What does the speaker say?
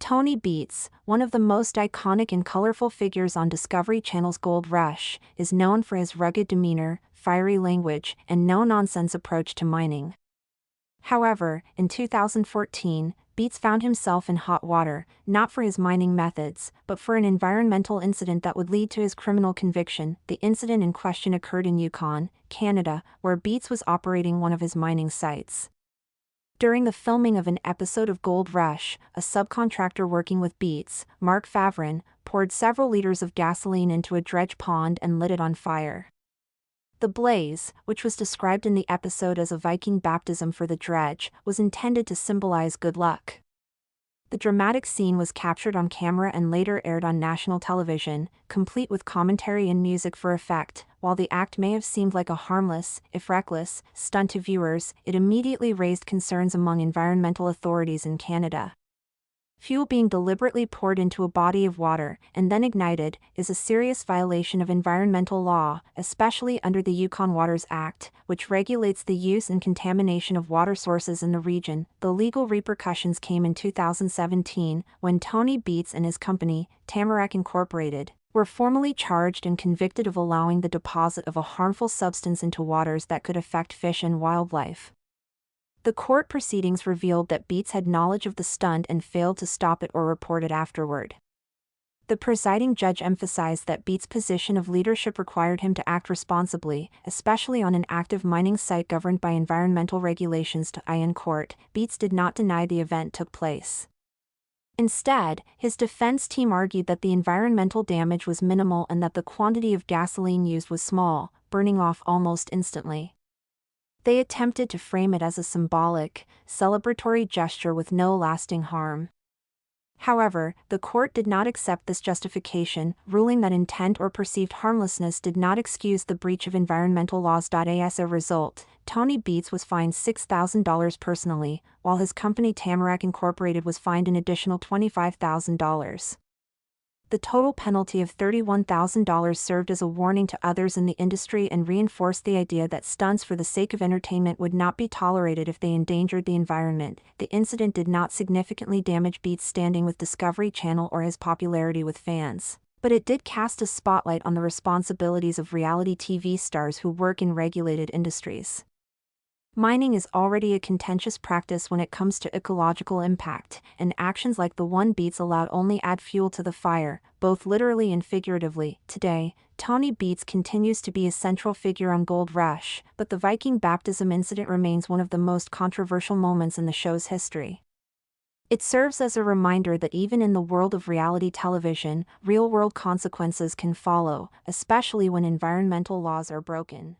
Tony Beets, one of the most iconic and colorful figures on Discovery Channel's Gold Rush, is known for his rugged demeanor, fiery language, and no-nonsense approach to mining. However, in 2014, Beets found himself in hot water, not for his mining methods, but for an environmental incident that would lead to his criminal conviction. The incident in question occurred in Yukon, Canada, where Beets was operating one of his mining sites. During the filming of an episode of Gold Rush, a subcontractor working with Beets, Mark Favrin, poured several liters of gasoline into a dredge pond and lit it on fire. The blaze, which was described in the episode as a Viking baptism for the dredge, was intended to symbolize good luck. The dramatic scene was captured on camera and later aired on national television, complete with commentary and music for effect. While the act may have seemed like a harmless, if reckless, stunt to viewers, it immediately raised concerns among environmental authorities in Canada. Fuel being deliberately poured into a body of water and then ignited is a serious violation of environmental law, especially under the Yukon Waters Act, which regulates the use and contamination of water sources in the region. The legal repercussions came in 2017 when Tony Beets and his company, Tamarack Inc, were formally charged and convicted of allowing the deposit of a harmful substance into waters that could affect fish and wildlife. The court proceedings revealed that Beets had knowledge of the stunt and failed to stop it or report it afterward. The presiding judge emphasized that Beets' position of leadership required him to act responsibly, especially on an active mining site governed by environmental regulations. In court, Beets did not deny the event took place. Instead, his defense team argued that the environmental damage was minimal and that the quantity of gasoline used was small, burning off almost instantly. They attempted to frame it as a symbolic, celebratory gesture with no lasting harm. However, the court did not accept this justification, ruling that intent or perceived harmlessness did not excuse the breach of environmental laws. As a result, Tony Beets was fined $6,000 personally, while his company Tamarack Inc was fined an additional $25,000. The total penalty of $31,000 served as a warning to others in the industry and reinforced the idea that stunts for the sake of entertainment would not be tolerated if they endangered the environment. The incident did not significantly damage Beets' standing with Discovery Channel or his popularity with fans, but it did cast a spotlight on the responsibilities of reality TV stars who work in regulated industries. Mining is already a contentious practice when it comes to ecological impact, and actions like the one Beets allowed only add fuel to the fire, both literally and figuratively. Today, Tony Beets continues to be a central figure on Gold Rush, but the Viking baptism incident remains one of the most controversial moments in the show's history. It serves as a reminder that even in the world of reality television, real-world consequences can follow, especially when environmental laws are broken.